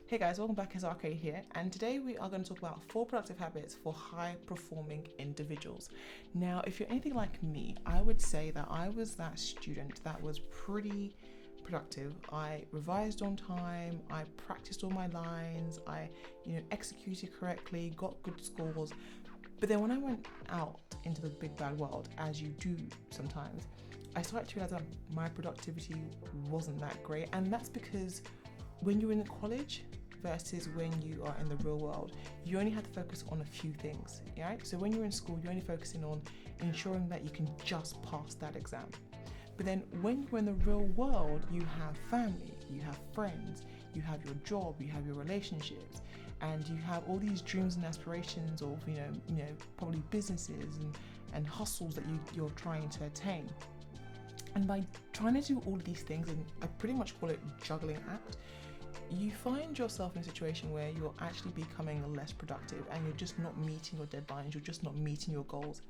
Hey guys, welcome back. It's RK here, and today we are going to talk about 4 productive habits for high-performing individuals. Now, if you're anything like me, I would say that I was that student that was pretty productive. I revised on time, I practiced all my lines, I executed correctly, got good scores. But then when I went out into the big bad world, as you do sometimes, I started to realize that my productivity wasn't that great, and that's because when you're in college versus when you are in the real world, you only have to focus on a few things, right? So when you're in school, you're only focusing on ensuring that you can just pass that exam. But then when you're in the real world, you have family, you have friends, you have your job, you have your relationships, and you have all these dreams and aspirations of, probably businesses and hustles that you're trying to attain. And by trying to do all of these things, and I pretty much call it juggling act, you find yourself in a situation where you're actually becoming less productive and you're just not meeting your deadlines, you're just not meeting your goals.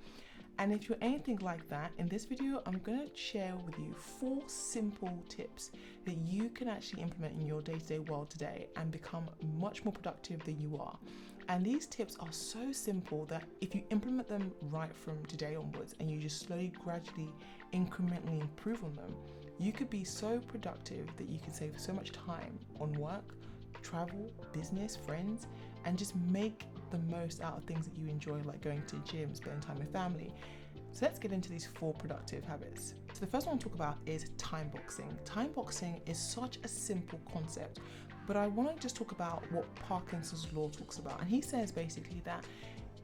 And if you're anything like that, in this video, I'm going to share with you 4 simple tips that you can actually implement in your day-to-day world today and become much more productive than you are. And these tips are so simple that if you implement them right from today onwards and you just slowly, gradually, incrementally improve on them, you could be so productive that you can save so much time on work, travel, business, friends, and just make the most out of things that you enjoy, like going to the gym, spending time with family. So let's get into these 4 productive habits. So the first one I'll talk about is time boxing. Time boxing is such a simple concept, but I want to just talk about what Parkinson's law talks about. And he says basically that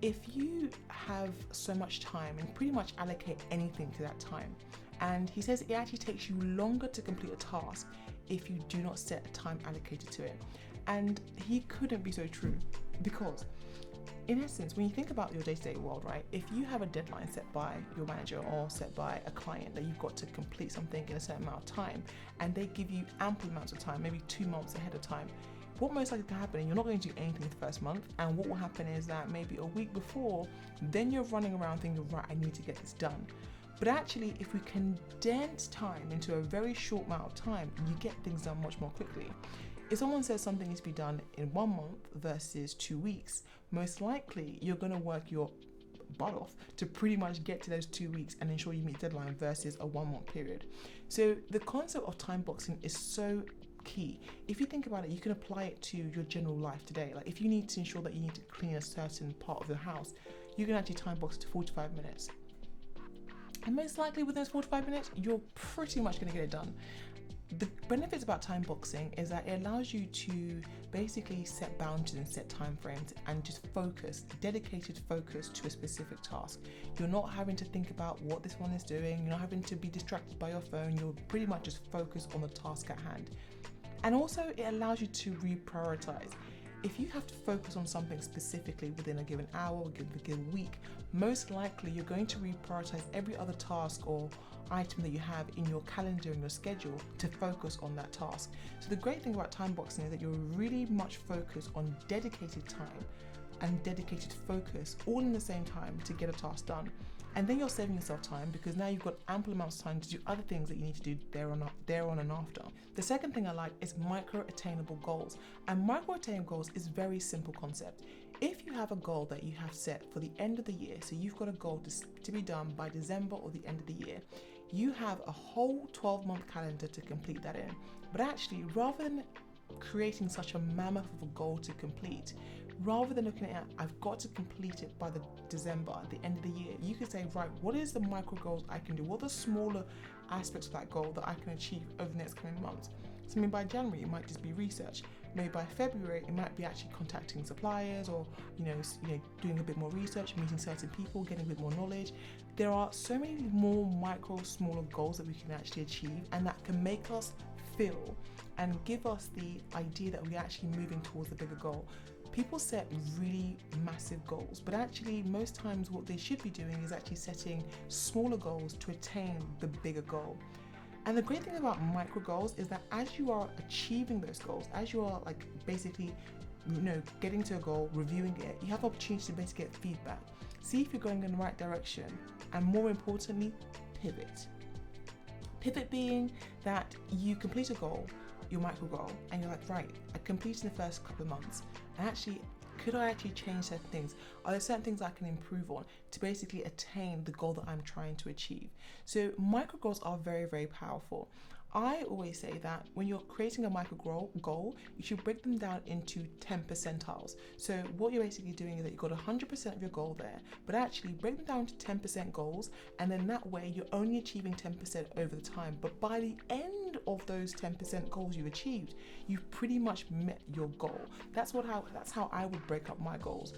if you have so much time and pretty much allocate anything to that time, and he says it actually takes you longer to complete a task if you do not set a time allocated to it. And he couldn't be so true, because in essence, when you think about your day-to-day world, right, if you have a deadline set by your manager or set by a client that you've got to complete something in a certain amount of time, and they give you ample amounts of time, maybe 2 months ahead of time, what most likely can happen, and you're not going to do anything the first month, and what will happen is that maybe a week before, then you're running around thinking, right, I need to get this done. But actually, if we condense time into a very short amount of time, you get things done much more quickly. If someone says something needs to be done in 1 month versus 2 weeks, most likely you're going to work your butt off to pretty much get to those 2 weeks and ensure you meet deadline versus a 1 month period. So the concept of time boxing is so key. If you think about it, you can apply it to your general life today. Like if you need to ensure that you need to clean a certain part of the house, you can actually time box it to 45 minutes. And most likely within those 45 minutes, you're pretty much going to get it done. The benefits about time boxing is that it allows you to basically set boundaries and set time frames and just focus, dedicated focus to a specific task. You're not having to think about what this one is doing, you're not having to be distracted by your phone, you're pretty much just focused on the task at hand. And also it allows you to reprioritize. If you have to focus on something specifically within a given hour or a given week, most likely you're going to reprioritize every other task or item that you have in your calendar and your schedule to focus on that task. So the great thing about time boxing is that you're really much focused on dedicated time and dedicated focus all in the same time to get a task done. And then you're saving yourself time because now you've got ample amounts of time to do other things that you need to do thereon and after. The second thing I like is micro-attainable goals. And micro-attainable goals is a very simple concept. If you have a goal that you have set for the end of the year, so you've got a goal to be done by December or the end of the year, you have a whole 12-month calendar to complete that in. But actually, rather than creating such a mammoth of a goal to complete, rather than looking at, I've got to complete it by the December, at the end of the year, you could say, right, what is the micro goals I can do? What are the smaller aspects of that goal that I can achieve over the next coming months? So by January, it might just be research. Maybe by February, it might be actually contacting suppliers or, doing a bit more research, meeting certain people, getting a bit more knowledge. There are so many more smaller goals that we can actually achieve, and that can make us feel and give us the idea that we're actually moving towards the bigger goal. People set really massive goals, but actually most times what they should be doing is actually setting smaller goals to attain the bigger goal. And the great thing about micro goals is that as you are achieving those goals, as you are basically getting to a goal, reviewing it, you have the opportunity to basically get feedback. See if you're going in the right direction, and more importantly, pivot. Pivot being that you complete a goal, your micro goal and you're like, right, I completed the first couple of months, and actually, could I actually change certain things? Are there certain things I can improve on to basically attain the goal that I'm trying to achieve? So micro goals are very, very powerful. I always say that when you're creating a micro goal, you should break them down into 10 percentiles. So what you're basically doing is that you've got 100% of your goal there, but actually break them down into 10% goals, and then that way you're only achieving 10% over the time. But by the end of those 10% goals you achieved, you've pretty much met your goal. That's how I would break up my goals.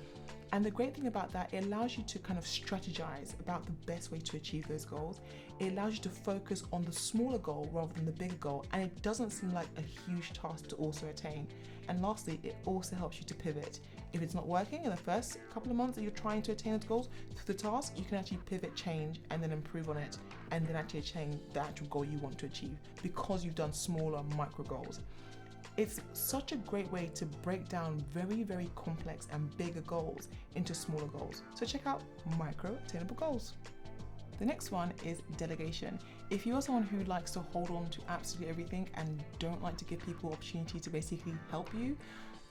And the great thing about that, it allows you to kind of strategize about the best way to achieve those goals. It allows you to focus on the smaller goal rather than the bigger goal, and it doesn't seem like a huge task to also attain. And lastly, it also helps you to pivot. If it's not working in the first couple of months that you're trying to attain those goals through the task, you can actually pivot, change, and then improve on it, and then actually attain the actual goal you want to achieve because you've done smaller micro goals. It's such a great way to break down very, very complex and bigger goals into smaller goals. So check out micro attainable goals. The next one is delegation. If you're someone who likes to hold on to absolutely everything and don't like to give people opportunity to basically help you,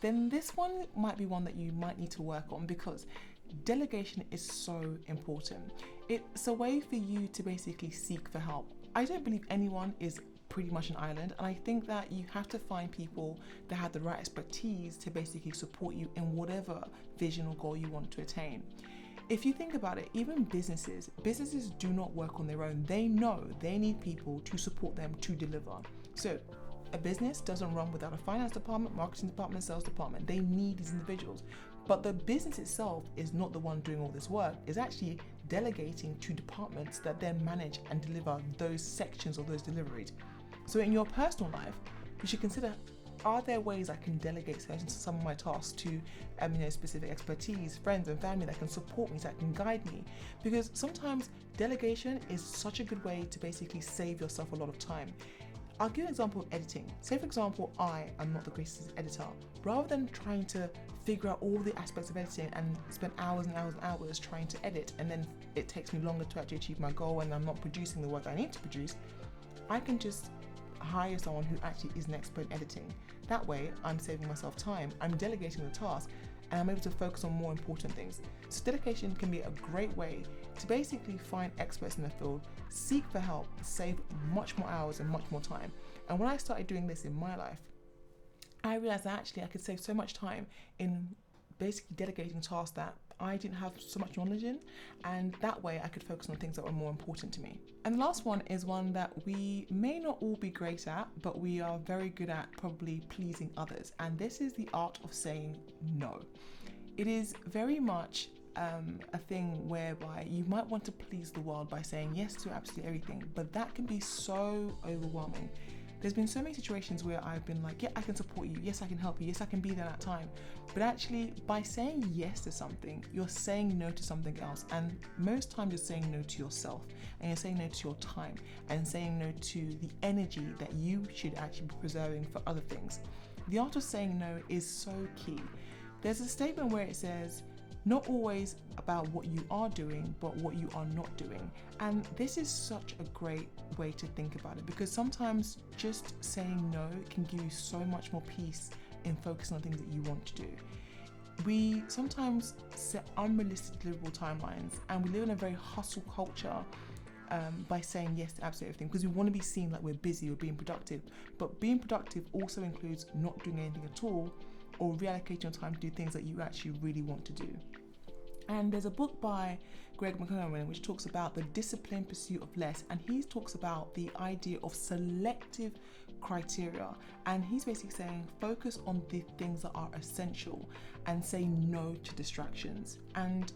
then this one might be one that you might need to work on, because delegation is so important. It's a way for you to basically seek for help. I don't believe anyone is pretty much an island, and I think that you have to find people that have the right expertise to basically support you in whatever vision or goal you want to attain. If you think about it, even businesses do not work on their own. They know they need people to support them to deliver. So a business doesn't run without a finance department, marketing department, sales department. They need these individuals. But the business itself is not the one doing all this work. It's actually delegating to departments that then manage and deliver those sections or those deliveries. So in your personal life, you should consider, are there ways I can delegate some of my tasks to specific expertise, friends and family that can support me, that can guide me? Because sometimes delegation is such a good way to basically save yourself a lot of time. I'll give an example of editing. Say for example, I am not the greatest editor. Rather than trying to figure out all the aspects of editing and spend hours and hours and hours trying to edit, and then it takes me longer to actually achieve my goal and I'm not producing the work I need to produce, I can just hire someone who actually is an expert in editing. That way, I'm saving myself time, I'm delegating the task, and I'm able to focus on more important things. So delegation can be a great way to basically find experts in the field, seek for help, save much more hours and much more time. And when I started doing this in my life, I realized that actually I could save so much time in basically delegating tasks that I didn't have so much knowledge in, and that way I could focus on things that were more important to me. And the last one is one that we may not all be great at, but we are very good at probably pleasing others, and this is the art of saying no. It is very much a thing whereby you might want to please the world by saying yes to absolutely everything, but that can be so overwhelming. There's been so many situations where I've been like, yeah, I can support you. Yes, I can help you. Yes, I can be there at that time. But actually, by saying yes to something, you're saying no to something else. And most times you're saying no to yourself, and you're saying no to your time, and saying no to the energy that you should actually be preserving for other things. The art of saying no is so key. There's a statement where it says, not always about what you are doing, but what you are not doing. And this is such a great way to think about it, because sometimes just saying no can give you so much more peace in focusing on things that you want to do. We sometimes set unrealistic deliverable timelines, and we live in a very hustle culture by saying yes to absolutely everything, because we want to be seen like we're busy or being productive. But being productive also includes not doing anything at all, or reallocating your time to do things that you actually really want to do. And there's a book by Greg McKeown which talks about the disciplined pursuit of less, and he talks about the idea of selective criteria, and he's basically saying focus on the things that are essential and say no to distractions. And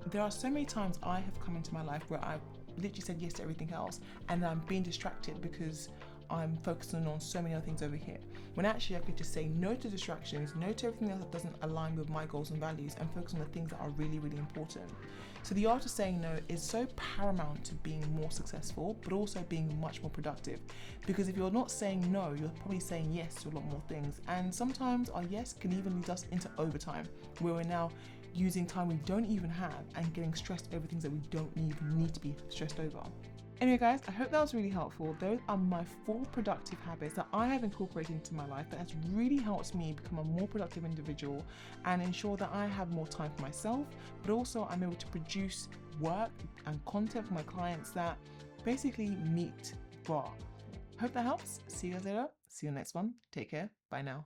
there are so many times I have come into my life where I've literally said yes to everything else, and I'm being distracted because I'm focusing on so many other things over here, when actually I could just say no to distractions, no to everything else that doesn't align with my goals and values, and focus on the things that are really, really important. So the art of saying no is so paramount to being more successful, but also being much more productive. Because if you're not saying no, you're probably saying yes to a lot more things. And sometimes our yes can even lead us into overtime, where we're now using time we don't even have and getting stressed over things that we don't even need to be stressed over. Anyway, guys, I hope that was really helpful. Those are my 4 productive habits that I have incorporated into my life that has really helped me become a more productive individual and ensure that I have more time for myself, but also I'm able to produce work and content for my clients that basically meet bar. Hope that helps. See you guys later. See you next one. Take care. Bye now.